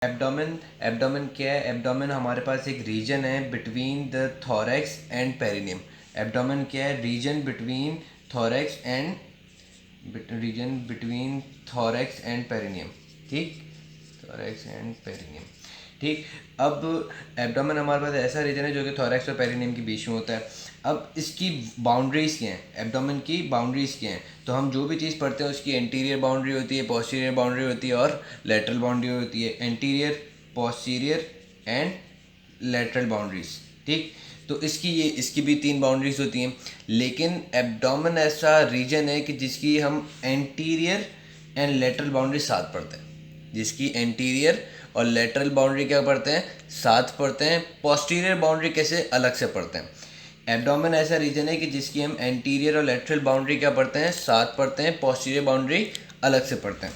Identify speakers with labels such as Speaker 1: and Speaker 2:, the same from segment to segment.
Speaker 1: Abdomen abdomen क्या है? Abdomen हमारे पास एक रीजन है between the thorax and perineum. Abdomen क्या है? Region between thorax and perineum. ठीक, थोरैक्स एंड पेरिनियम। ठीक, अब एब्डोमेन हमारे पास ऐसा रीजन है जो कि थोरैक्स और पेरिनियम के बीच में होता है। अब इसकी बाउंड्रीज क्या हैं? एब्डोमेन की बाउंड्रीज क्या हैं? तो हम जो भी चीज़ पढ़ते हैं उसकी एंटीरियर बाउंड्री होती है, पोस्टीरियर बाउंड्री होती है और लेटरल बाउंड्री होती है। Anterior, posterior and lateral boundaries. ठीक, तो इसकी भी 3 बाउंड्रीज होती हैं। लेकिन एब्डोमेन ऐसा रीजन है कि जिसकी हम एंटीरियर एंड लेटरल बाउंड्री साथ पढ़ते हैं। जिसकी एंटीरियर और लेटरल बाउंड्री क्या पढ़ते हैं? साथ पढ़ते हैं। पोस्टीरियर बाउंड्री कैसे? अलग से पढ़ते हैं। एब्डोमेन ऐसा रीजन है कि जिसकी हम एंटीरियर और लेटरल बाउंड्री क्या पढ़ते हैं? साथ पढ़ते हैं। पोस्टीरियर बाउंड्री अलग से पढ़ते हैं।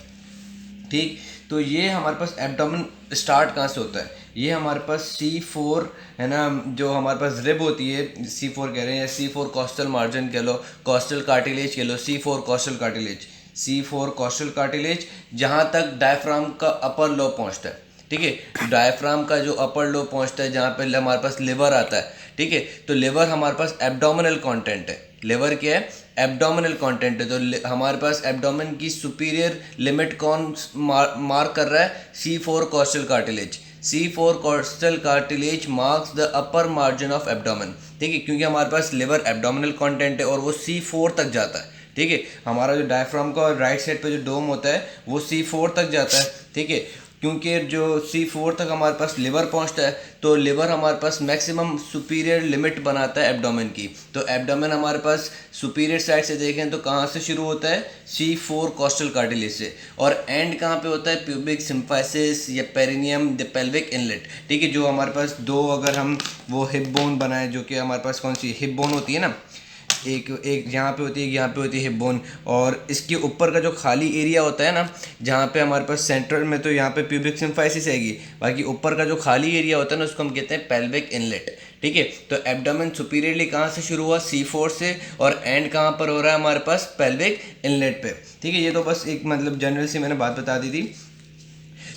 Speaker 1: ठीक, तो ये हमारे पास एब्डोमेन स्टार्ट कहाँ से होता है? ये हमारे पास C4 है ना, जो हमारे पास रिब होती है, C4 कह रहे हैं, या C4 कॉस्टल मार्जिन कह लो, कॉस्टल कार्टिलेज कह लो, C4 costal cartilage, C4 costal cartilage, जहाँ तक डायफ्राम का अपर लो पहुँचता है। ठीक है, डायफ्राम का जो अपर लो पहुँचता है, जहाँ पे हमारे पास लिवर आता है। ठीक है, तो लिवर हमारे पास एब्डोमिनल कंटेंट है। लिवर क्या है? एब्डोमिनल कंटेंट है। तो हमारे पास एब्डोमेन की सुपीरियर लिमिट कौन मार्क कर रहा है? C4 costal cartilage. C4 costal cartilage marks the upper margin of abdomen. ठीक है, क्योंकि हमारे पास लिवर एब्डोमिनल कंटेंट है और वो C4 तक जाता है। ठीक है, हमारा जो डायफ्राम का राइट साइड पे जो डोम होता है वो C4 तक जाता है। ठीक है, क्योंकि जो C4 तक हमारे पास लिवर पहुंचता है, तो लिवर हमारे पास मैक्सिमम सुपीरियर लिमिट बनाता है एब्डोमेन की। तो एब्डोमेन हमारे पास सुपीरियर साइड से देखें तो कहाँ से शुरू होता है? C4 कॉस्टल कार्टिलेज से। और एंड कहाँ पे होता है? प्यूबिक सिम्फाइसिस या पेरिनियम द पेल्विक इनलेट। ठीक है, जो हमारे पास दो, अगर हम वो हिप बोन बनाए, जो कि हमारे पास कौन सी हिप बोन होती है ना, एक यहाँ पे होती है, यहाँ पे होती है हिप बोन, और इसके ऊपर का जो खाली एरिया होता है ना, जहाँ पे हमारे पास सेंट्रल में तो यहाँ पे प्यूबिक सिम्फाइसिस आएगी, बाकी ऊपर का जो खाली एरिया होता है ना, उसको हम कहते हैं पेल्विक इनलेट। ठीक है, तो एब्डोमेन सुपीरियरली कहाँ से शुरू हुआ? C4 से, और एंड कहाँ पर हो रहा है हमारे पास? पेल्विक इनलेट पे। ठीक है, ये तो बस एक मतलब जनरल सी मैंने बात बता दी थी।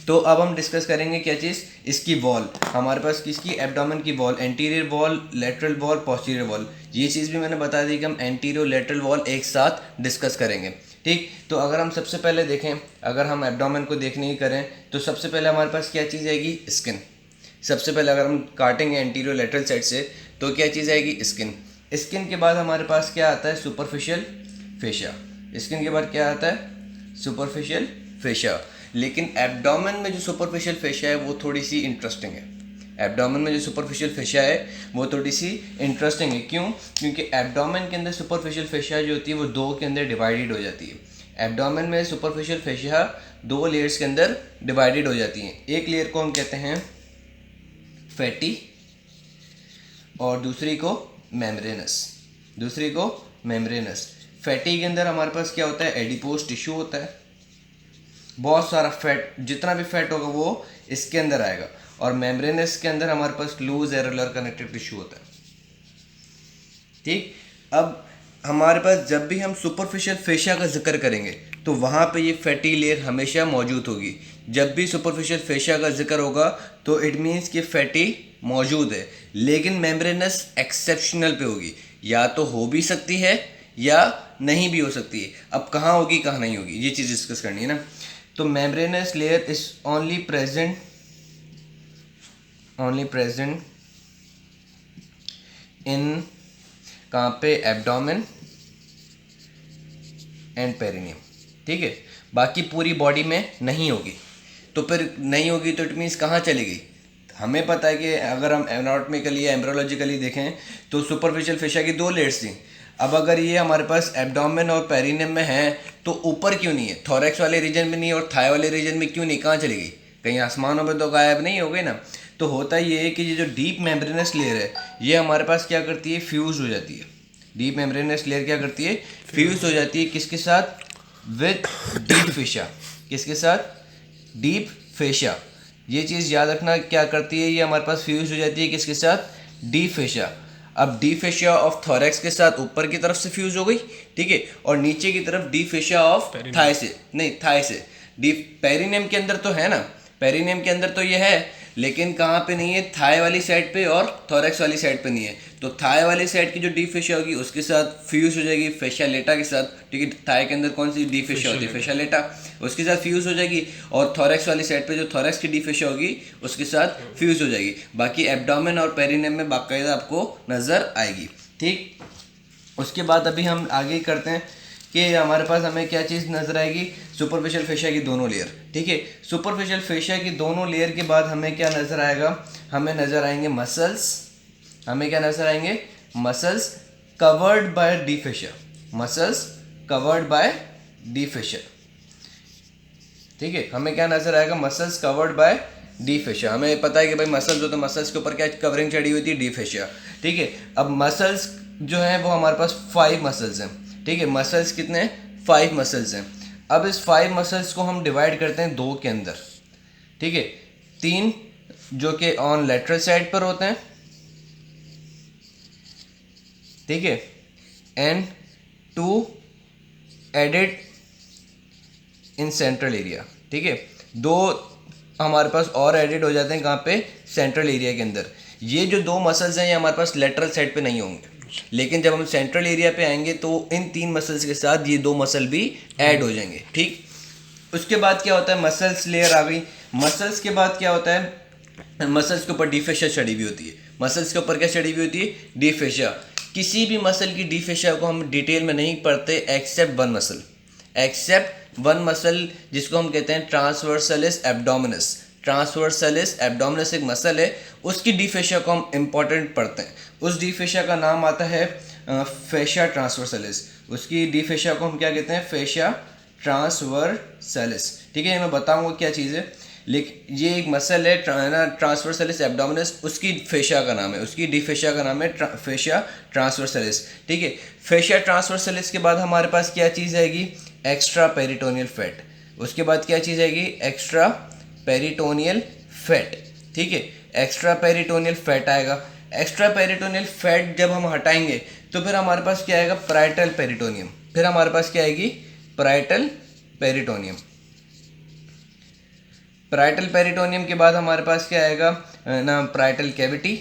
Speaker 1: तो अब हम डिस्कस करेंगे क्या चीज़? इसकी वॉल, हमारे पास किसकी? एब्डोमेन की wall, anterior wall, lateral wall, posterior wall. ये चीज़ भी मैंने बता दी कि हम एंटीरियर लेटरल वॉल एक साथ डिस्कस करेंगे। ठीक, तो अगर हम सबसे पहले देखें, अगर हम एब्डोमेन को देखने की करें, तो सबसे पहले हमारे पास क्या चीज़ आएगी? स्किन। सबसे पहले अगर हम काटेंगे एंटीरियर लेटरल साइड से, तो क्या चीज़ आएगी? स्किन। स्किन के बाद हमारे पास क्या आता है? Superficial fascia. स्किन के बाद क्या आता है? Superficial fascia. लेकिन एब्डोमेन में जो सुपरफिशियल फेशिया है वो थोड़ी सी इंटरेस्टिंग है। एब्डोमेन में जो सुपरफिशियल फेशिया है वो थोड़ी सी इंटरेस्टिंग है। क्यों? क्योंकि एब्डोमेन के अंदर सुपरफिशियल फेशिया जो होती है वो दो के अंदर डिवाइडेड हो जाती है। एब्डोमेन में सुपरफिशियल फेशिया दो लेयर्स के अंदर डिवाइडेड हो जाती हैं। एक लेयर को हम कहते हैं फैटी और दूसरी को मेम्ब्रेनस। फैटी के अंदर हमारे पास क्या होता है? एडिपोज टिश्यू होता है। बहुत सारा फैट, जितना भी फैट होगा वो इसके अंदर आएगा। और मेम्ब्रेनस के अंदर हमारे पास लूज एरेलर कनेक्टिव टिश्यू होता है। ठीक, अब हमारे पास जब भी हम सुपरफिशियल फेशिया का जिक्र करेंगे तो वहाँ पे ये फैटी लेयर हमेशा मौजूद होगी। जब भी सुपरफिशियल फेशिया का जिक्र होगा तो इट मीन्स कि फैटी मौजूद है। लेकिन मेम्ब्रेनस एक्सेप्शनल पे होगी, या तो हो भी सकती है या नहीं भी हो सकती है। अब कहाँ होगी कहाँ नहीं होगी ये चीज़ डिस्कस करनी है ना। तो membranes layer is only present in कहाँ पे? Abdomen and perineum. ठीक है, बाकी पूरी बॉडी में नहीं होगी। तो फिर नहीं होगी तो इट मीन्स कहाँ चलेगी? हमें पता है कि अगर हम एनाटॉमिकली या एम्ब्रियोलॉजिकली देखें तो सुपरफिशियल फेशिया की दो लेयर्स थी। अब अगर ये हमारे पास एब्डोमेन और पेरिनियम में है तो ऊपर क्यों नहीं है? थोरैक्स वाले रीजन में नहीं और थाई वाले रीजन में क्यों नहीं? कहाँ चलेगी? कहीं आसमानों में तो गायब नहीं हो गई ना। तो होता ये है कि ये जो डीप मेम्ब्रेनस लेयर है ये हमारे पास क्या करती है? फ्यूज हो जाती है। डीप मेम्ब्रेनस लेयर क्या करती है? फ्यूज हो जाती है। किसके साथ? With deep fascia. किसके साथ? Deep fascia. ये चीज़ याद रखना, क्या करती है? ये हमारे पास फ्यूज हो जाती है किसके साथ? Deep fascia. अब डीप फेशिया ऑफ थोरैक्स के साथ ऊपर की तरफ से फ्यूज हो गई। ठीक है, और नीचे की तरफ डीप फेशिया ऑफ थाई से, नहीं थाई से। डीप पेरिनियम के अंदर तो है ना, पेरिनियम के अंदर तो ये है, लेकिन कहाँ पे नहीं है, थाई वाली साइड पे और थोरैक्स वाली साइड पे नहीं है। तो थाई वाली साइड की जो डीप फेशिया होगी उसके साथ फ्यूज हो जाएगी फेशिया लेटा के साथ, ठीक है। थाई के अंदर कौन सी डीप फेशिया होती है, फेशिया लेटा, उसके साथ फ्यूज हो जाएगी। और थोरैक्स वाली साइड पे जो थोरैक्स की डीप फेशिया होगी उसके साथ फ्यूज हो जाएगी। बाकी एब्डोमेन और पेरिनियम में बाकायदा आपको नज़र आएगी, ठीक। उसके बाद अभी हम आगे करते हैं कि हमारे पास हमें क्या चीज़ नज़र आएगी, सुपरफिशियल फेशिया की दोनों लेयर, ठीक है। सुपरफिशियल फेशिया की दोनों लेयर के बाद हमें क्या नज़र आएगा, हमें नज़र आएंगे मसल्स, हमें क्या नज़र आएंगे, muscles covered by deep fascia, muscles covered by deep fascia, ठीक है। हमें क्या नज़र आएगा, muscles covered by deep fascia. हमें पता है कि भाई मसल्स होते हैं, मसल्स के ऊपर क्या कवरिंग चढ़ी हुई थी, डीप फेशिया, ठीक है। अब मसल्स जो है वो हमारे पास 5 मसल्स हैं, ठीक है। मसल्स कितने हैं, 5 मसल्स हैं। अब इस 5 मसल्स को हम डिवाइड करते हैं 2 के अंदर, ठीक है। 3 जो कि ऑन लेटरल साइड पर होते हैं, ठीक है, and 2 added in central area, ठीक है। 2 हमारे पास और एडेड हो जाते हैं कहाँ पे, सेंट्रल एरिया के अंदर। ये जो 2 मसल्स हैं ये हमारे पास लेटरल साइड पे नहीं होंगे, लेकिन जब हम सेंट्रल एरिया पे आएंगे तो इन 3 मसल्स के साथ ये 2 मसल भी ऐड हो जाएंगे, ठीक। उसके बाद क्या होता है, मसल्स लेयर आ गई। मसल्स के बाद क्या होता है, मसल्स के ऊपर डीप फेशिया चढ़ी हुई होती है। मसल्स के ऊपर क्या चढ़ी हुई होती है, डीप फेशिया। किसी भी मसल की डीप फेशिया को हम डिटेल में नहीं पढ़ते except one muscle, except one muscle जिसको हम कहते हैं ट्रांसवर्सलिस एब्डोमिनस। ट्रांसवर्सलिस एब्डोमिनस एक मसल है, उसकी डीप फेशिया को हम इंपॉर्टेंट पढ़ते हैं। उस डीप फेशिया का नाम आता है फेशिया ट्रांसवर्सलिस। उसकी डीप फेशिया को हम क्या कहते हैं, फेशिया ट्रांसवर्सलिस, ठीक है। मैं बताऊंगा क्या चीज़ है, लेकिन ये एक मसल है ट्रांसवर्सलिस एब्डोमिनस, उसकी फेशिया का नाम है, उसकी डीप फेशिया का नाम है फेशिया ट्रांसवर्सलिस, ठीक है। फेशिया ट्रांसवर्सलिस के बाद हमारे पास क्या चीज़ आएगी, एक्स्ट्रा पेरिटोनियल फैट। उसके बाद क्या चीज़ आएगी, एक्स्ट्रा पेरिटोनियल फैट, ठीक है। एक्स्ट्रा पेरिटोनियल फैट आएगा। एक्स्ट्रा पेरिटोनियल फैट जब हम हटाएंगे तो फिर हमारे पास क्या आएगा, पैराइटल पेरिटोनियम। फिर हमारे पास क्या आएगी, पैराइटल पेरिटोनियम। पैराइटल पेरिटोनियम के बाद हमारे पास क्या आएगा ना, पैराइटल कैविटी।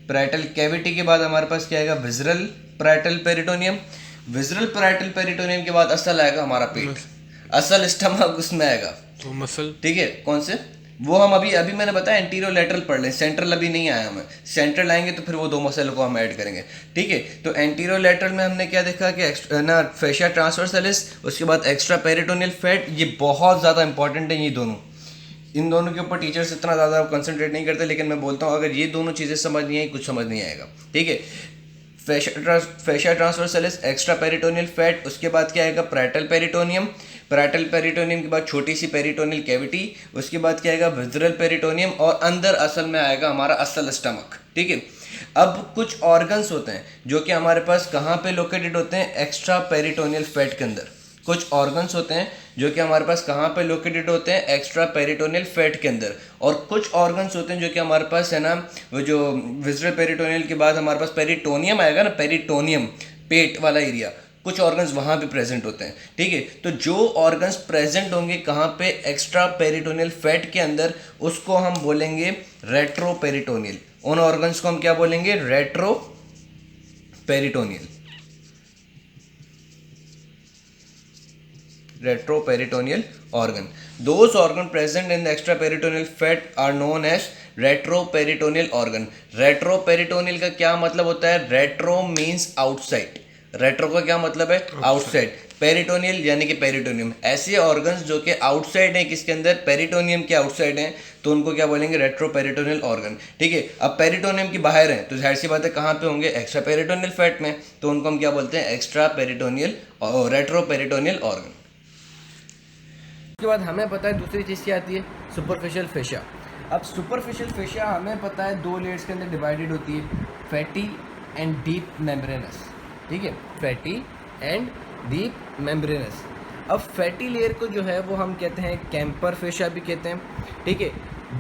Speaker 1: पैराइटल कैविटी के बाद हमारे पास क्या आएगा, visceral parietal peritoneum. Visceral parietal peritoneum के बाद असल आएगा हमारा पेट, असल स्टमक उसमें आएगा,
Speaker 2: तो मसल,
Speaker 1: ठीक है। कौन से, वो हम अभी मैंने बताया एंटीरियो लेटरल पढ़ लें, सेंट्रल अभी नहीं आया हमें। सेंट्रल आएंगे तो फिर वो 2 मसल को हम ऐड करेंगे, ठीक है। तो एंटीरियो लेटरल में हमने क्या देखा कि ना फेशिया ट्रांसवर्सलिस, उसके बाद एक्स्ट्रा पेरिटोनियल फैट। ये बहुत ज़्यादा इंपॉर्टेंट है, ये दोनों, इन दोनों के ऊपर टीचर्स इतना ज़्यादा कंसंट्रेट नहीं करते, लेकिन मैं बोलता हूँ अगर ये दोनों चीज़ें समझ नहीं आई कुछ समझ नहीं आएगा, ठीक है। फेशिया ट्रांसवर्सलिस, एक्स्ट्रा पेरिटोनियल फैट, उसके बाद क्या आएगा, पैराइटल पेरिटोनियम। पैराइटल पेरिटोनियम के बाद छोटी सी पेरिटोनियल कैविटी, उसके बाद क्या आएगा, विजरल पेरिटोनियम, और अंदर असल में आएगा हमारा असल स्टमक, ठीक है। अब कुछ ऑर्गन्स होते हैं जो कि हमारे पास कहाँ पे लोकेटेड होते हैं, एक्स्ट्रा पेरिटोनियल फैट के अंदर। कुछ ऑर्गन्स होते हैं जो कि हमारे पास कहाँ पे लोकेटेड होते हैं, एक्स्ट्रा पेरिटोनियल फैट के अंदर। और कुछ ऑर्गन्स होते हैं जो कि हमारे पास है ना, वो जो विजरल पेरिटोनियल के बाद हमारे पास पेरिटोनियम आएगा ना, पेरिटोनियम, पेट वाला एरिया, कुछ ऑर्गन्स वहाँ पे प्रेजेंट होते हैं, ठीक है। तो जो ऑर्गन्स प्रेजेंट होंगे कहाँ पे, एक्स्ट्रा पेरिटोनियल फैट के अंदर, उसको हम बोलेंगे रेट्रो पेरिटोनियल। उन ऑर्गन्स को हम क्या बोलेंगे, retro peritoneal, retroperitoneal organ. Those organ present in the extraperitoneal fat are known as retroperitoneal organ. retroperitoneal का क्या मतलब होता है, retro means outside, रेट्रो का क्या मतलब है, आउटसाइड। पेरिटोनियल यानी कि पेरिटोनियम, ऐसे ऑर्गन्स जो कि आउटसाइड हैं, किसके अंदर, पेरिटोनियम के आउटसाइड हैं, तो उनको क्या बोलेंगे, रेट्रो पेरिटोनियल ऑर्गन, ठीक है। अब पेरिटोनियम की बाहर हैं तो जाहिर सी बात है कहाँ पे होंगे, एक्स्ट्रा पेरिटोनियल फैट में, तो उनको हम क्या बोलते हैं, एक्स्ट्रा पेरिटोनियल और रेट्रो पेरिटोनियल ऑर्गन। उसके बाद हमें पता है दूसरी चीज़ क्या आती है, सुपरफिशियल फेशिया। अब सुपरफिशियल फेशिया हमें पता है 2 लेयर्स के अंदर डिवाइडेड होती है, फैटी एंड डीप मेम्ब्रेनस, ठीक है, फैटी एंड डीप मेम्ब्रेनस। अब फैटी लेयर को जो है वो हम कहते हैं कैंपर फेशिया भी कहते हैं, ठीक है।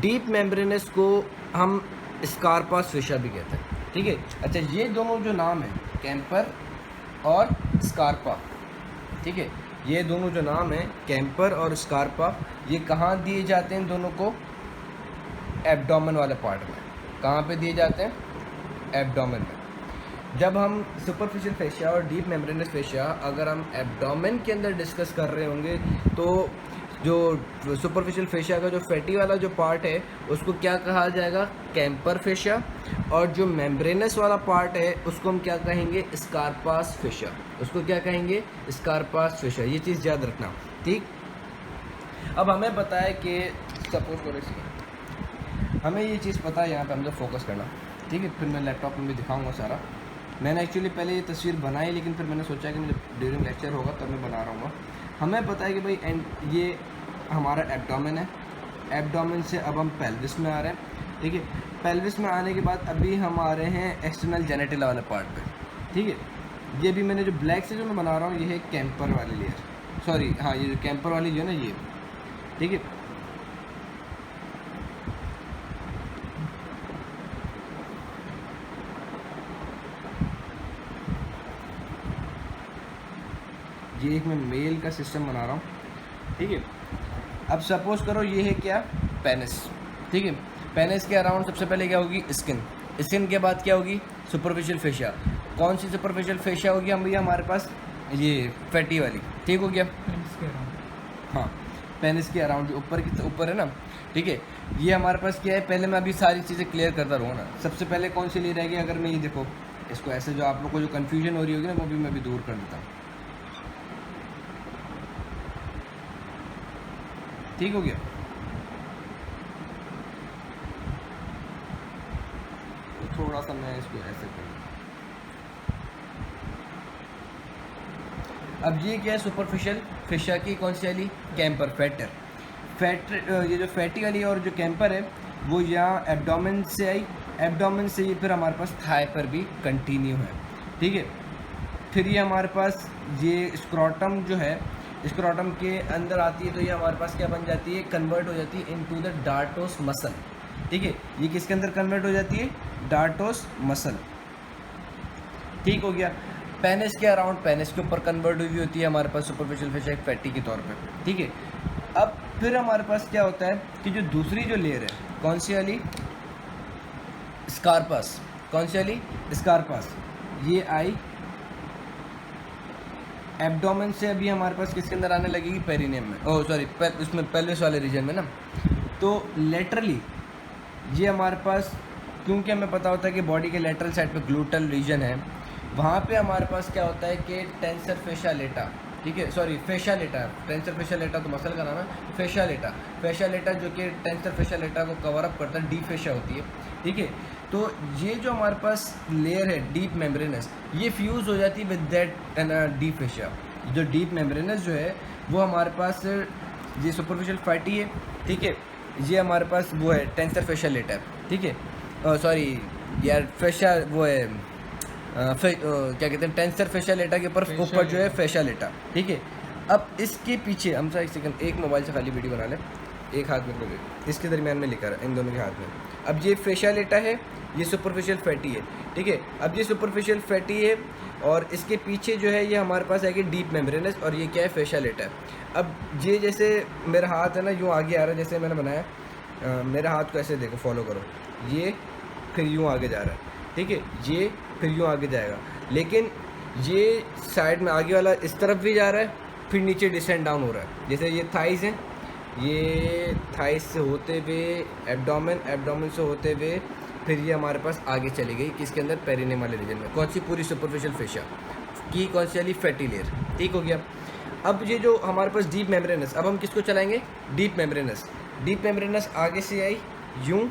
Speaker 1: डीप मेम्ब्रेनस को हम स्कारपास फेशिया भी कहते हैं, ठीक है। अच्छा, ये दोनों जो नाम है कैंपर और स्कारपा, ठीक है, ये दोनों जो नाम हैं कैम्पर और स्कार्पा, ये कहाँ दिए जाते हैं दोनों को? एब्डोमेन वाले पार्ट में। कहाँ पे दिए जाते हैं? एब्डोमेन में। जब हम सुपरफिशियल फेशिया और डीप मेम्ब्रेनस फेशिया अगर हम एब्डोमेन के अंदर डिस्कस कर रहे होंगे तो जो सुपरफिशियल फेशिया का जो फैटी वाला जो पार्ट है उसको क्या कहा जाएगा? Camper fascia. और जो मेम्ब्रेनस वाला पार्ट है उसको हम क्या कहेंगे? स्कार्पास फेशिया। उसको क्या कहेंगे? स्कार्पास फेशिया। ये चीज़ याद रखना, ठीक। अब हमें पता है कि सपोज करो हमें ये चीज़ पता है, यहाँ पे हमको फोकस करना, ठीक है। फिर मैं लैपटॉप में भी दिखाऊंगा सारा। मैंने एक्चुअली पहले ये तस्वीर बनाई लेकिन फिर मैंने सोचा कि मुझे ड्यूरिंग लेक्चर होगा तब मैं बना रहा हूँ। हमें पता है कि भाई ये हमारा एब्डोमेन है। एब्डोमेन से अब हम पेल्विस में आ रहे हैं, ठीक है। पेल्विस में आने के बाद अभी हम आ रहे हैं एक्सटर्नल जेनिटल वाले पार्ट पे, ठीक है। ये भी मैंने जो ब्लैक से जो मैं बना रहा हूँ ये है कैम्पर वाली लेयर, सॉरी हाँ, ये जो कैम्पर वाली जो है ना ये, ठीक है। ये एक मैं मेल का सिस्टम बना रहा हूँ, ठीक है। अब सपोज करो ये है क्या? पेनिस, ठीक है। पेनिस के अराउंड सबसे पहले क्या होगी? स्किन। स्किन के बाद क्या होगी? Superficial fascia. कौन सी सुपरफिशियल फेशिया होगी हम भैया हमारे पास? ये फैटी वाली, ठीक हो गया।
Speaker 2: पेनिस के अराउंड,
Speaker 1: हाँ, पेनिस के अराउंड जो ऊपर की ऊपर है ना, ठीक है। ये हमारे पास क्या है? पहले मैं अभी सारी चीज़ें क्लियर करता रहूँ ना। सबसे पहले कौन सी ले रहेगी? अगर मैं ये देखो इसको ऐसे, जो आप लोग को जो कन्फ्यूजन हो रही होगी ना वो भी मैं भी दूर कर देता हूँ, ठीक हो गया। तो थोड़ा सा मैं इसको ऐसे करूँ। अब ये क्या है? सुपरफिशियल फेशिया की कौन सी वाली? Camper, fatter. ये जो फैटी वाली और जो कैम्पर है वो यहाँ एब्डोमेन से आई। एब्डोमेन से ये फिर हमारे पास थाई पर भी कंटिन्यू है, ठीक है। फिर ये हमारे पास ये स्क्रोटम जो है, स्क्रोटम के अंदर आती है तो ये हमारे पास क्या बन जाती है? कन्वर्ट हो जाती है इनटू द डार्टोस मसल, ठीक है। ये किसके अंदर कन्वर्ट हो जाती है? डार्टोस मसल, ठीक हो गया। पेनिस के अराउंड, पेनिस के ऊपर कन्वर्ट हुई होती है हमारे पास सुपरफिशियल फेशिया एक फैटी के तौर पे, ठीक है। अब फिर हमारे पास क्या होता है कि जो दूसरी जो लेयर है कौन सी वाली? स्कार्पास। कौन सी वाली? स्कार्पास। ये आई एब्डोमेन से, अभी हमारे पास किसके अंदर आने लगेगी? पेरिनियम में, ओह सॉरी उसमें पेल्विस वाले रीजन में ना। तो लेटरली ये हमारे पास, क्योंकि हमें पता होता है कि बॉडी के लेटरल साइड पे ग्लूटल रीजन है, वहाँ पे हमारे पास क्या होता है कि टेंसर फेशिया लेटा, ठीक है, सॉरी फेशिया लेटा। टेंसर फेशिया लेटा तो मसल का नाम है, फेशिया लेटा जो कि टेंसर फेशिया लेटा को कवर अप करता है, डीप फेशिया होती है, ठीक है। तो ये जो हमारे पास लेयर है डीप मेम्ब्रेनस, ये फ्यूज़ हो जाती है विद दैट डीप फेशिया। जो डीप मेम्ब्रेनस जो है वो हमारे पास ये सुपरफिशियल फैटी है, ठीक है। ये हमारे पास वो है टेंसर फेशिया लेटा, ठीक है। सॉरी यार, फेशिया वो है क्या कहते हैं, टेंसर फेशिया लेटा के ऊपर जो है फेशिया लेटा, ठीक है। अब इसके पीछे हम एक सेकंड, एक मोबाइल से खाली वीडियो बना लें, एक हाथ में खोले, इसके दरमियान में लिखा है इन दोनों के हाथ में। अब ये फेशिया लेटा है, ये सुपरफिशियल फैटी है, ठीक है। अब ये सुपरफिशियल फैटी है और इसके पीछे जो है ये हमारे पास आएगी डीप मेम्ब्रेनस, और ये क्या है? फेशिया लेटा है। अब ये जैसे मेरा हाथ है ना यूँ आगे आ रहा है, जैसे मैंने बनाया, मेरे हाथ को ऐसे देखो, फॉलो करो, ये फिर यूँ आगे जा रहा है, ठीक है। ये फिर यूँ आगे जाएगा, लेकिन ये साइड में आगे वाला इस तरफ भी जा रहा है, फिर नीचे डिसेंड डाउन हो रहा है। जैसे ये थाइस हैं, ये थाइस से होते हुए एब्डोमेन से होते हुए फिर ये हमारे पास आगे चली गई किसके अंदर? पेरिनियम वाले रीजन में। कौन सी? पूरी सुपरफिशियल फेशिया की कौन सी वाली? फैटी लेयर, ठीक हो गया। अब ये जो हमारे पास डीप मेम्ब्रेनस, अब हम किसको चलाएंगे? डीप मेम्ब्रेनस आगे से आई यूँ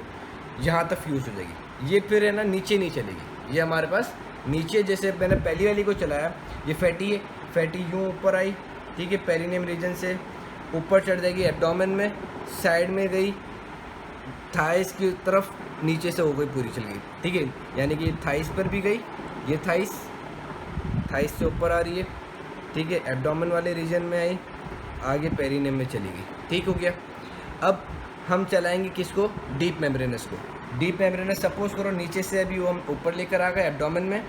Speaker 1: यहाँ तक फ्यूज हो जाएगी, ये फिर है ना नीचे नहीं चलेगी, ये हमारे पास नीचे, जैसे मैंने पहली वाली को चलाया, ये फैटी है, फैटी यूँ ऊपर आई, ठीक है, पेरिनियम रीजन से ऊपर चढ़ जाएगी एब्डोमेन में, साइड में गई थाइस की तरफ, नीचे से हो गई पूरी चल गई, ठीक है। यानी कि थाइस पर भी गई, ये थाइस से ऊपर आ रही है, ठीक है, एब्डोमेन वाले रीजन में आई, आगे पेरिनियम में चली गई, ठीक हो गया। अब हम चलाएंगे किसको? डीप मेम्ब्रेनस को। डीप मेम्ब्रेनस सपोज करो नीचे से अभी वो हम ऊपर लेकर आ गए एब्डोमेन में,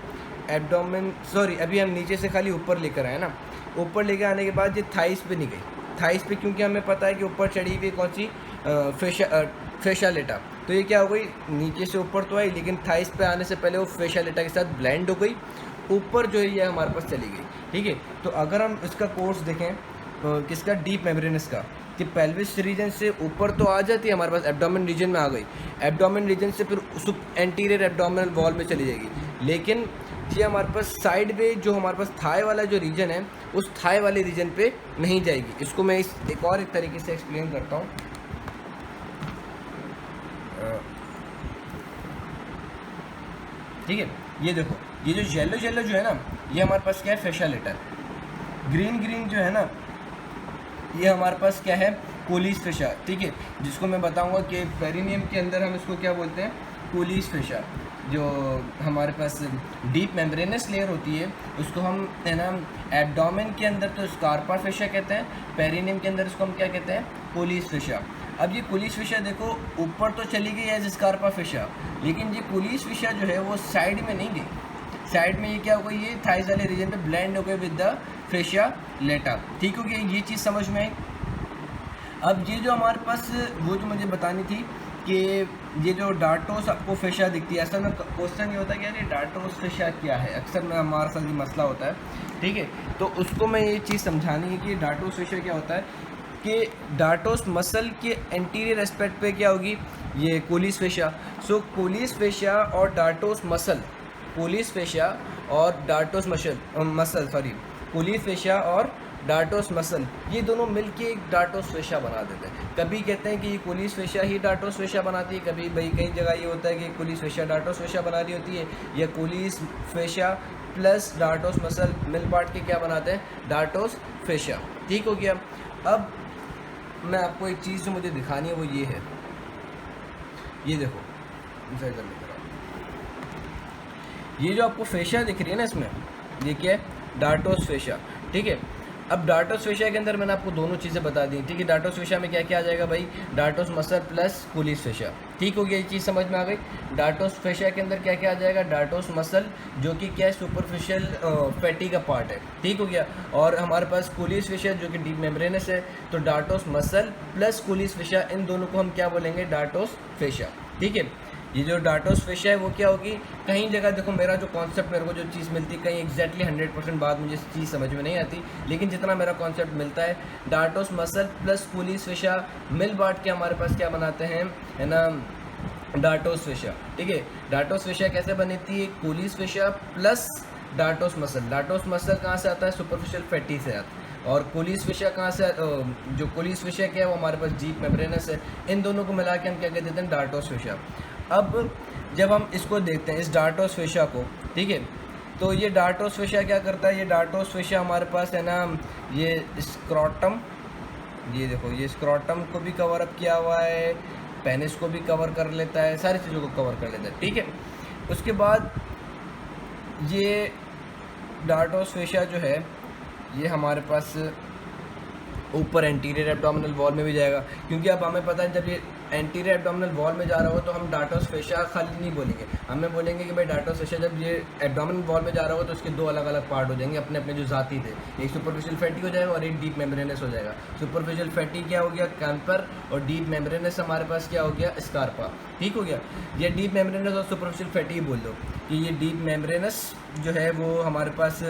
Speaker 1: अभी हम नीचे से खाली ऊपर लेकर आए ना, ऊपर लेके आने के बाद ये थाइस पे नहीं गई। थाइस पे क्योंकि हमें पता है कि ऊपर चढ़ी हुई कौन सी फेशिया लेटा, तो ये क्या हो गई, नीचे से ऊपर तो आई लेकिन थाइस पे आने से पहले वो फेशिया लेटा के साथ ब्लेंड हो गई, ऊपर जो है ये हमारे पास चली गई। ठीक है, तो अगर हम इसका कोर्स देखें किसका, डीप मेम्ब्रेनस का, कि पेल्विस रीजन से ऊपर तो आ जाती है हमारे पास, एब्डोमेन रीजन में आ गई, एब्डोमेन रीजन से फिर एंटीरियर एब्डोमिनल वॉल में चली जाएगी, लेकिन ये हमारे पास साइड पे जो हमारे पास थाई वाला जो रीजन है उस थाई वाले रीजन पे नहीं जाएगी। इसको मैं एक तरीके से एक्सप्लेन करता हूँ। ठीक है, ये देखो, ये जो येलो येलो जो है ना, ये हमारे पास क्या है, फेशिया लेटा। ग्रीन ग्रीन जो है ना, ये हमारे पास क्या है, कोलिस फेशिया। ठीक है, जिसको मैं बताऊंगा कि पेरिनियम के अंदर हम इसको क्या बोलते हैं, कोलिस फेशिया। जो हमारे पास डीप मेम्ब्रेनस लेयर होती है उसको हम है ना एब्डोमेन के अंदर तो स्कार्पा फेशिया कहते हैं, पेरिनियम के अंदर इसको हम क्या कहते हैं, कोलिस फेशिया। अब ये कोलिस फेशिया देखो ऊपर तो चली गई एज स्कार्पा फेशिया, लेकिन ये कोलिस फेशिया जो है वो साइड में नहीं गई। साइड में ये क्या हो गई, ये थाइस वाले रीजन पे ब्लेंड हो गए विद द फेशिया लेटा। ठीक हो गया, ये चीज़ समझ में आई। अब ये जो हमारे पास वो जो मुझे बतानी थी कि ये जो डार्टोस आपको फेशिया दिखती है, असल में क्वेश्चन ये होता है कि यार ये डार्टोस फेशिया क्या है, अक्सर में हमारे साथ ये मसला होता है। ठीक है, तो उसको मैं ये चीज़ समझानी है कि डार्टोस फेशिया क्या होता है, कि डार्टोस मसल के एंटीरियर एस्पेक्ट पे क्या होगी, ये कोलिस फेशिया। सो कोलिस फेशिया और डार्टोस मसल, कोलिस फेशिया और डार्टोस मसल कोलिस फेशिया और डार्टोस मसल, ये दोनों मिलके एक डार्टोस फेशिया बना देते हैं। कभी कहते हैं कि ये कोलिस फेशिया ही डार्टोस फेशिया बनाती है, कभी भाई कई जगह ये होता है कि कोलिस फेशिया डार्टोस फेशिया बना रही होती है, या कोलिस फेशिया प्लस डार्टोस मसल मिल बांट के क्या बनाते हैं, डार्टोस फेशिया। ठीक हो गया। अब मैं आपको एक चीज़ जो मुझे दिखानी है वो ये है, ये देखो, ये जो आपको फेशिया दिख रही है ना, इसमें ये क्या है, डार्टोस फेशिया। ठीक है, अब डार्टोस फेशिया के अंदर मैंने आपको दोनों चीज़ें बता दी। ठीक है, डार्टोस फेशिया में क्या क्या आ जाएगा भाई, डार्टोस मसल प्लस कोलिस फेशिया। ठीक हो गया, ये चीज़ समझ में आ गई। डार्टोस फेशिया के अंदर क्या क्या आ जाएगा, डार्टोस मसल जो कि क्या है, सुपरफिशियल फैटी का पार्ट है। ठीक हो गया, और हमारे पास कोलिस फेशिया जो कि डीप मेम्ब्रेनस है, तो डार्टोस मसल प्लस कोलिस फेशिया, इन दोनों को हम क्या बोलेंगे, डार्टोस फेशिया। ठीक है, ये जो डार्टोस फेशिया है वो क्या होगी, कहीं जगह देखो मेरा जो कॉन्सेप्ट, मेरे को जो चीज़ मिलती है, कहीं एग्जैक्टली 100% बात मुझे चीज़ समझ में नहीं आती, लेकिन जितना मेरा कॉन्सेप्ट मिलता है, डार्टोस मसल प्लस कोलिस फेशिया मिल बांट के हमारे पास क्या बनाते हैं, है ना, डार्टोस फेशिया। ठीक है, डार्टोस फेशिया कैसे बनती है, Colles fascia plus dartos muscle. Dartos muscle कहाँ से आता है, सुपरफिशियल फैटी से आता है, और कोलिस फेशिया कहाँ से, जो कोलिस फेशिया क्या है वो हमारे पास डीप मेम्ब्रेनस है। इन दोनों को मिला के हम क्या कहते हैं, डार्टोस फेशिया। अब जब हम इसको देखते हैं, इस डार्टोस फेशिया को, ठीक है, तो ये डार्टोस फेशिया क्या करता है, ये डार्टोस फेशिया हमारे पास है ना, ये स्क्रोटम, ये देखो, ये स्क्रोटम को भी कवर अप किया हुआ है, पेनिस को भी कवर कर लेता है, सारी चीज़ों को कवर कर लेता है। ठीक है, उसके बाद ये डार्टोस फेशिया जो है ये हमारे पास ऊपर एंटीरियर एब्डोमिनल वॉल में भी जाएगा, क्योंकि अब हमें पता है जब ये एंटीरियर एब्डोमिनल वॉल में जा रहा हो तो हम डार्टोस फेशिया खाली नहीं बोलेंगे, हमें बोलेंगे कि भाई डार्टोस फेशिया जब ये एब्डोमिनल वॉल में जा रहा हो तो उसके दो अलग अलग पार्ट हो जाएंगे अपने अपने जो जाती थे, एक सुपरफिशियल फैटी हो जाएगा और एक डीप मेम्ब्रेनस हो जाएगा। सुपरफिशियल फैटी क्या हो गया, कैंपर, और डीप मेम्ब्रेनस हमारे पास क्या हो गया, स्कार्पा। ठीक हो गया, ये डीप मेम्ब्रेनस और सुपरफिशियल फैटी बोल दो कि ये डीप मेम्ब्रेनस जो है वो हमारे पास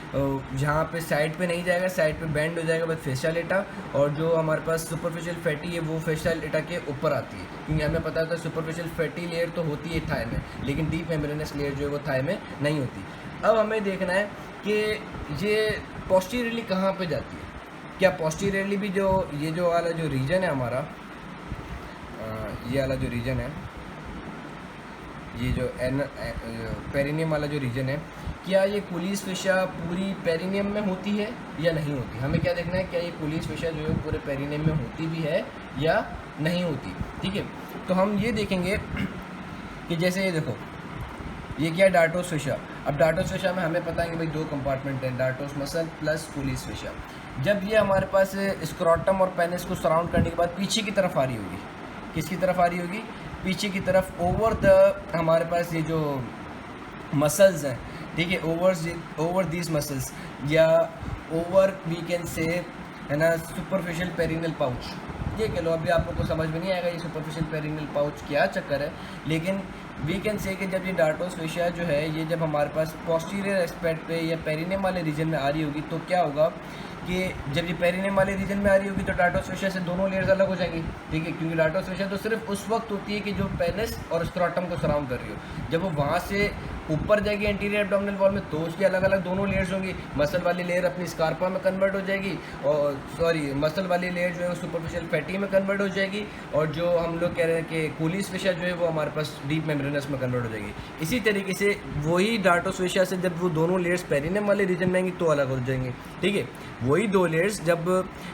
Speaker 1: जहाँ पे साइड पे नहीं जाएगा, साइड पे बेंड हो जाएगा बस फेशिया लेटा, और जो हमारे पास सुपरफिशियल फैटी है वो फेशिया लेटा के ऊपर आती है, क्योंकि हमें पता है सुपरफिशियल फैटी लेयर तो होती है थाई में, लेकिन डीप मेम्ब्रेनस लेयर जो है वो थाई में नहीं होती। अब हमें देखना है कि ये पोस्टीरियरली कहाँ पे जाती है, क्या पोस्टीरियरली भी जो ये जो वाला जो रीजन है हमारा, ये वाला जो रीजन है, ये जो पेरिनियम वाला जो रीजन है, क्या ये कोलिस फेशिया पूरी पेरिनियम में होती है या नहीं होती। हमें क्या देखना है, क्या ये कोलिस फेशिया जो है पूरे पेरिनियम में होती भी है या नहीं होती। ठीक है, तो हम ये देखेंगे कि जैसे ये देखो, ये क्या है, डार्टोस फेशिया। अब डार्टोस फेशिया में हमें पता है कि भाई दो कंपार्टमेंट हैं, डार्टोस मसल प्लस कोलिस फेशिया। जब ये हमारे पास स्क्रोटम और पेनिस को सराउंड करने के बाद पीछे की तरफ आ रही होगी, किसकी तरफ आ रही होगी, पीछे की तरफ, ओवर द हमारे पास ये जो मसल्स हैं, ठीक है, ओवर दीज मसल्स या ओवर वी कैन से है ना सुपरफिशियल पेरिनियल पाउच, ये कह लो। अभी आप लोग को समझ में नहीं आएगा ये सुपरफिशियल पेरिनियल पाउच क्या चक्कर है, लेकिन वी कैन से कि जब ये डार्टोस फेशिया जो है ये जब हमारे पास पोस्टीरियर एस्पेक्ट पे या पेरिनियम वाले रीजन में आ रही होगी तो क्या होगा कि जब ये पेरिनियम वाले रीजन में आ रही होगी तो डार्टोस फेशिया से दोनों लेयर्स अलग हो जाएंगी, ठीक है। क्योंकि डार्टोस फेशिया तो सिर्फ उस वक्त होती है कि जो पेनिस और स्क्रोटम को सराउंड कर रही हो। जब वो वहाँ से ऊपर जाएगी एंटीरियर एब्डोमिनल वॉल में तो उसकी अलग अलग दोनों लेयर्स होंगी। मसल वाली लेयर अपनी स्कारपा में कन्वर्ट हो जाएगी, और सॉरी मसल वाली लेयर जो है वो सुपरफिशियल फैटी में कन्वर्ट हो जाएगी, और जो हम लोग कह रहे हैं कि कोलिस फेशिया जो है वो हमारे पास डीप मेम्ब्रेनस में कन्वर्ट हो जाएगी। इसी तरीके से वही डार्टोस फेशिया से जब वो दोनों लेयर्स पेरिनियम वाले रीजन में आएंगी तो अलग हो जाएंगी, ठीक है। वही दो लेयर्स जब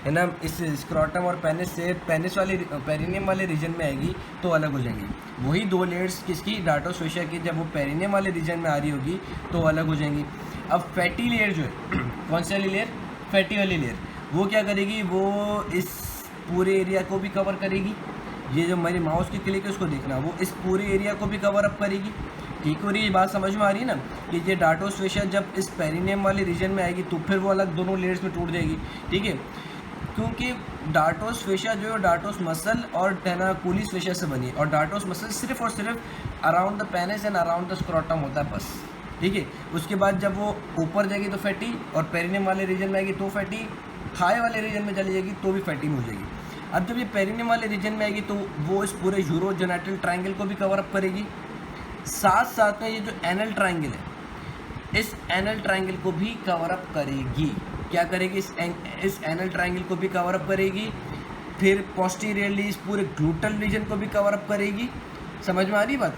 Speaker 1: है ना इस स्क्रोटम और पेनिस से पेनिस वाले पेरिनियम वाले रीजन में आएगी तो अलग हो जाएंगी। वही दो लेयर्स किसकी, डार्टोस फेशिया की, जब वो पेरिनियम वाले रीजन में आ रही होगी तो अलग हो जाएंगी। अब फैटी लेयर जो है कौन सी वाली लेयर, फैटी वाली लेयर, वो क्या करेगी, वो इस पूरे एरिया को भी कवर करेगी। ये जो मेरी माउस की क्लिक है उसको देखना, वो इस पूरे एरिया को भी कवर अप करेगी, ठीक हो रही है बात, समझ में आ रही है ना। कि ये डार्टोस फेशिया जब इस पेरिनियम वाले रीजन में आएगी तो फिर वो अलग दोनों लेयर्स में टूट जाएगी, ठीक है। क्योंकि डार्टोस फेशिया जो है डार्टोस मसल और है कोलिस फेशिया से बनी है, और डार्टोस मसल सिर्फ और सिर्फ around the penis and around the scrotum होता है बस, ठीक है। उसके बाद जब वो ऊपर जाएगी तो फैटी, और पेरिनियम वाले रीजन में आएगी तो फैटी, हाई वाले रीजन में चली जाएगी तो भी फैटी में हो जाएगी। अब जब ये पेरिनियम वाले रीजन में आएगी तो वो इस पूरे यूरोजेनाइटल ट्रायंगल को भी कवर अप करेगी, साथ साथ में ये जो एनल ट्रायंगल है इस एनल ट्रायंगल को भी कवर अप करेगी। क्या करेगी, इस एनल ट्रायंगल को भी कवर अप करेगी, फिर पोस्टीरियरली इस पूरे ग्लूटल रीजन को भी कवर अप करेगी। समझ में आ रही बात,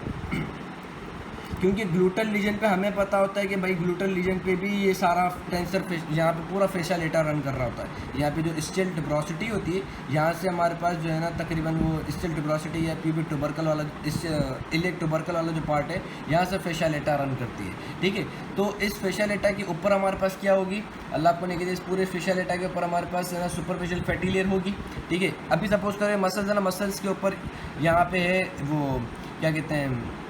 Speaker 1: क्योंकि ग्लूटल रीजन पे हमें पता होता है कि भाई ग्लूटल रीजन पे भी ये सारा टेंसर यहाँ पे पूरा फेशियल डेटा रन कर रहा होता है। यहाँ पे जो स्टिल ट्यूबरोसिटी होती है, यहाँ से हमारे पास जो है ना तकरीबन वो स्टिल ट्यूबरोसिटी या प्यूबिक ट्यूबरकल वाला इलियक ट्यूबरकल वाला जो पार्ट है यहाँ से फेशियल डेटा रन करती है, ठीक है। तो इस फेशियल डेटा के ऊपर हमारे पास क्या होगी, अल्लाह आपको नहीं कहते, इस पूरे फेशियल डेटा के ऊपर हमारे पास है ना सुपरफिशियल फैटी लेयर होगी, ठीक है। अभी सपोज करें मसल्स है ना, मसल्स के ऊपर यहाँ पे है वो क्या कहते हैं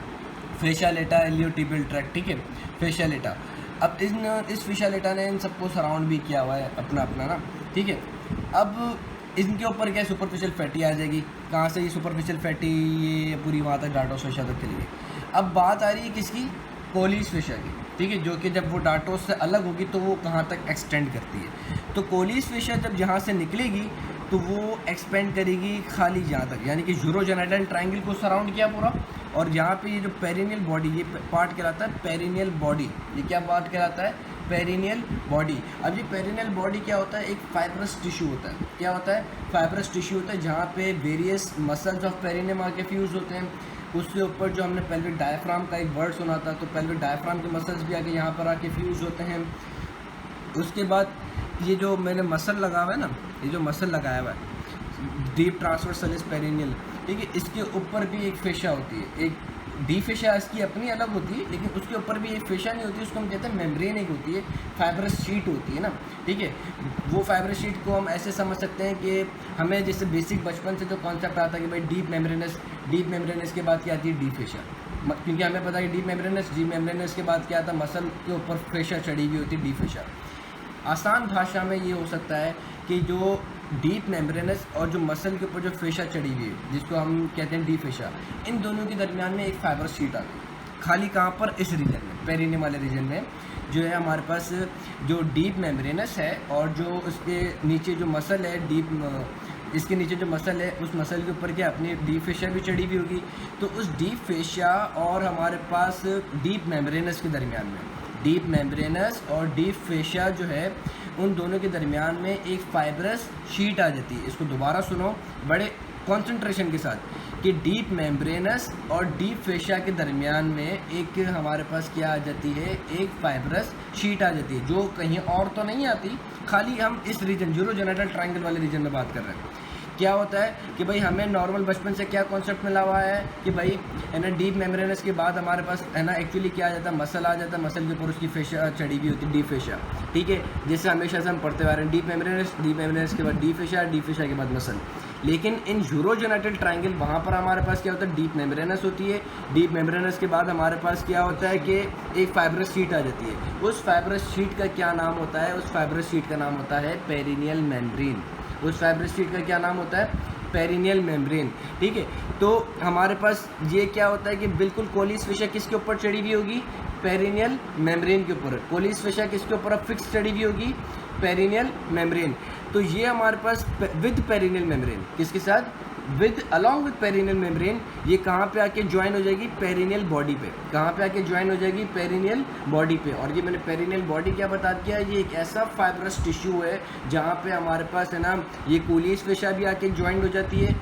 Speaker 1: फेशियल डेटा इलियोटिबियल ट्रैक्ट, ठीक है, फेशियल डेटा। अब इस फेशियल डेटा ने इन सबको सराउंड भी किया हुआ है अपना अपना ना, ठीक है। अब इनके ऊपर क्या सुपरफिशियल फैटी आ जाएगी, कहाँ से ये सुपरफिशियल फैटी ये पूरी वहाँ तक डार्टोस फेशिया तक चली गई। अब बात आ रही है किसकी, कोलिस फेशिया की, ठीक है, जो कि जब वो डार्टोस से अलग होगी तो वो कहाँ तक एक्सटेंड करती है। तो कोलिस फेशिया जब यहाँ से निकलेगी तो वो एक्सपेंड करेगी खाली यहाँ तक, यानी कि यूरोजेनाइटल ट्रायंगल को सराउंड किया पूरा, और यहाँ पे ये जो पेरिनियल बॉडी ये पार्ट कहलाता है पेरिनियल बॉडी। ये क्या पार्ट कहलाता है, पेरिनियल बॉडी। अब ये पेरिनियल बॉडी क्या होता है, एक फाइब्रस टिश्यू होता है। क्या होता है, फाइब्रस टिश्यू होता है, जहाँ पे वेरियस मसल्स ऑफ पेरिनियम आके फ्यूज होते हैं। उसके ऊपर जो हमने पेल्विक डायफ्राम का एक वर्ड सुना था, तो पेल्विक डायफ्राम के मसल्स भी आके यहाँ पर आके फ्यूज होते हैं। उसके बाद ये जो मैंने मसल लगा हुआ है ना, ये जो मसल लगाया हुआ है डीप ट्रांसवर्सलिस पेरिनियल, ठीक है, इसके ऊपर भी एक फेशिया होती है, एक डी फेशिया इसकी अपनी अलग होती है, लेकिन उसके ऊपर भी एक फेशिया नहीं होती, उसको हम कहते हैं मेम्ब्रेन एक होती है, फाइब्रस शीट होती है ना, ठीक है। वो फाइब्रस शीट को हम ऐसे समझ सकते हैं कि हमें जैसे बेसिक बचपन से जो कॉन्सेप्ट आता है कि भाई डीप मेम्ब्रेनस के बाद क्या आती है, डी फेशिया, क्योंकि हमें पता है कि डीप मेम्ब्रेनस के बाद क्या आता है, मसल के ऊपर फेशिया चढ़ी हुई होती है, डी फेशिया। आसान भाषा में ये हो सकता है कि जो डीप मेम्ब्रेनस और जो मसल के ऊपर जो फेशिया चढ़ी हुई है जिसको हम कहते हैं डी फेशिया, इन दोनों के दरमियान में एक फाइब्रस शीट आ गई खाली, कहाँ पर, इस रीजन में, पेरिनियम वाले रीजन में जो है हमारे पास जो डीप मेम्ब्रेनस है, और जो उसके नीचे जो मसल है इसके नीचे जो मसल है उस मसल के ऊपर क्या अपनी डीप फेशिया भी चढ़ी हुई होगी। तो उस डीप फेशिया और हमारे पास डीप मेम्ब्रेनस के दरमियान में, डीप मेम्ब्रेनस और डीप फेशिया जो है उन दोनों के दरमियान में एक फाइब्रस शीट आ जाती है। इसको दोबारा सुनो बड़े कंसंट्रेशन के साथ कि डीप मेम्ब्रेनस और डीप फेशिया के दरमियान में एक हमारे पास क्या आ जाती है, एक फाइब्रस शीट आ जाती है, जो कहीं और तो नहीं आती, खाली हम इस रीजन यूरोजेनाइटल ट्रायंगल वाले रीजन में बात कर रहे हैं। क्या होता है कि भाई हमें नॉर्मल बचपन से क्या कॉन्सेप्ट मिला हुआ है कि भाई है ना डीप मेम्ब्रेनस के बाद हमारे पास है ना एक्चुअली क्या आ जाता है, मसल आ जाता है, मसल के ऊपर उसकी फेशिया चढ़ी हुई होती है, डीप फेशिया, ठीक है, जैसे हमेशा से हम पढ़ते आ रहे हैं, डीप मेम्ब्रेनस के बाद डीप फेशिया के बाद मसल। लेकिन इन यूरोजेनाइटल ट्रायंगल वहाँ पर हमारे पास क्या होता है, डीप मेम्ब्रेनस होती है। डीप मेम्ब्रेनस के बाद हमारे पास क्या होता है कि एक फाइब्रस शीट आ जाती है। उस फाइब्रस शीट का क्या नाम होता है, उस फाइब्रस शीट का नाम होता है पेरिनियल मेम्ब्रेन। उस फाइब्रस शीट का क्या नाम होता है, पेरिनियल मेम्ब्रेन। ठीक है, तो हमारे पास ये क्या होता है कि बिल्कुल कोलिस फिशर किसके ऊपर चढ़ी हुई होगी, पेरिनियल मेम्ब्रेन के ऊपर। कोलिस फिशर किसके ऊपर अब फिक्स चढ़ी हुई होगी, पेरिनियल मेम्ब्रेन। तो ये हमारे पास विद पेरिनियल मेम्ब्रेन, किसके साथ, with along with perineal membrane, ये कहाँ पे आके ज्वाइन हो जाएगी, पेरिनियल बॉडी पे। कहाँ पे आके ज्वाइन हो जाएगी, पेरिनियल बॉडी पे। और ये मैंने पेरिनियल बॉडी क्या बता दिया, ये एक ऐसा फाइब्रस टिश्यू है जहाँ पे हमारे पास है ना ये कोलिस फिशर भी आके ज्वाइन हो जाती है,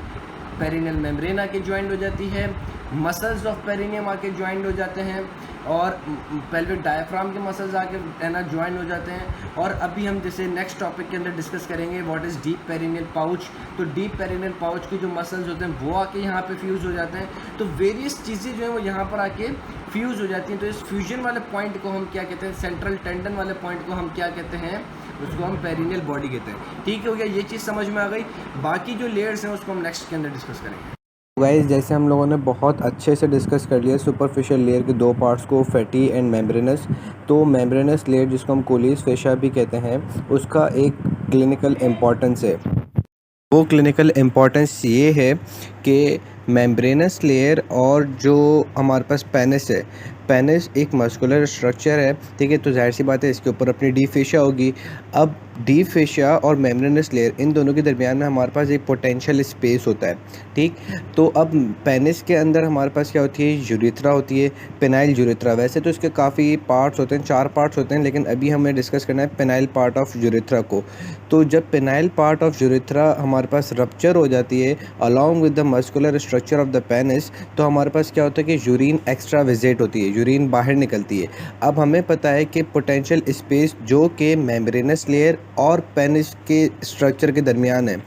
Speaker 1: पेरिनियल मेम्ब्रेन आके ज्वाइंट हो जाती है, मसल्स ऑफ पेरिनियम आके ज्वाइंट हो जाते हैं, और पेल्विक डायफ्राम के मसल्स आके है ना ज्वाइन हो जाते हैं। और अभी हम जैसे नेक्स्ट टॉपिक के अंदर डिस्कस करेंगे what is deep perineal pouch. तो डीप पेरिनियल पाउच के जो मसल्स होते हैं वो आके यहाँ पे फ्यूज़ हो जाते हैं। तो वेरियस चीज़ें जो हैं वो यहाँ पर आके फ्यूज़ हो जाती हैं। तो इस फ्यूजन वाले पॉइंट को हम क्या कहते हैं, सेंट्रल टेंडन वाले पॉइंट को हम क्या कहते हैं, उसको हम पेरिनियल बॉडी कहते हैं। ठीक हो गया, ये चीज़ समझ में आ गई। बाकी जो लेयर्स हैं उसको हम नेक्स्ट के अंदर डिस्कस करेंगे।
Speaker 2: गाइस, जैसे हम लोगों ने बहुत अच्छे से डिस्कस कर लिया सुपरफिशियल लेयर के दो पार्ट्स को, फैटी एंड मेम्ब्रेनस। तो मेम्ब्रेनस लेयर जिसको हम कोलिस फेशिया भी कहते हैं, उसका एक क्लिनिकल इम्पॉर्टेंस है। वो क्लिनिकल इम्पॉर्टेंस ये है कि मेम्ब्रेनस लेयर और जो हमारे पास पेनिस है, पेनिस एक मस्कुलर स्ट्रक्चर है, ठीक है। तो जाहिर सी बात है इसके ऊपर अपनी डीप फेशिया होगी। अब डीप फेशिया और मेम्ब्रेनस लेयर इन दोनों के दरमियान में हमारे पास एक पोटेंशियल स्पेस होता है, ठीक। तो अब पेनिस के अंदर हमारे पास क्या होती है, यूरेथ्रा होती है, पेनाइल यूरेथ्रा। वैसे तो इसके काफ़ी पार्ट्स होते हैं, 4 पार्ट्स होते हैं, लेकिन अभी हमें डिस्कस करना है पेनाइल पार्ट ऑफ यूरेथ्रा को। तो जब पेनाइल पार्ट ऑफ यूरेथ्रा हमारे पास रप्चर हो जाती है along with the muscular structure of the penis, तो हमारे पास क्या होता है कि यूरिन एक्स्ट्रा विजेट होती है, यूरिन बाहर निकलती है। अब हमें पता है कि पोटेंशियल स्पेस जो कि मेम्ब्रेनस लेयर और पेनिस के स्ट्रक्चर के दरमियान है,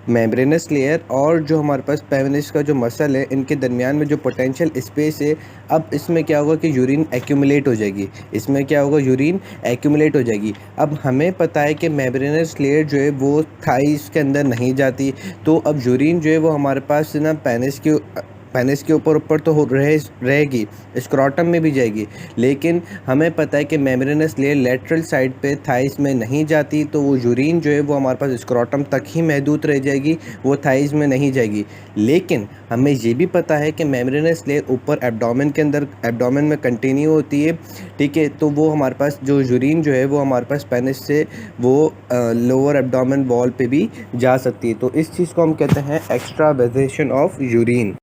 Speaker 2: मेम्ब्रेनस लेयर और जो हमारे पास पेनिस का जो मसल है, इनके दरमियान में जो पोटेंशियल स्पेस है, अब इसमें क्या होगा कि यूरिन एक्यूमुलेट हो जाएगी। इसमें क्या होगा, यूरिन एक्यूमुलेट हो जाएगी। अब हमें पता है कि मेम्ब्रेनस लेयर जो है वो थाइस के अंदर नहीं जाती, तो अब यूरिन जो है वो हमारे पास ना पेनिस के ऊपर तो रहेगी, स्क्रोटम में भी जाएगी। लेकिन हमें पता है कि मेम्ब्रेनस लेयर लेटरल साइड पे थाइस में नहीं जाती, तो वो यूरिन जो है वो हमारे पास स्क्रोटम तक ही महदूद रह जाएगी, वो थाइस में नहीं जाएगी। लेकिन हमें ये भी पता है कि मेम्ब्रेनस लेयर ऊपर एब्डोमेन के अंदर, एब्डोमेन में कंटिन्यू होती है, ठीक है। तो वो हमारे पास जो यूरिन जो है वो हमारे पास पेनिस से वो लोअर एब्डोमेन वॉल पे भी जा सकती है। तो इस चीज़ को हम कहते हैं एक्स्ट्रावेजेशन ऑफ यूरिन।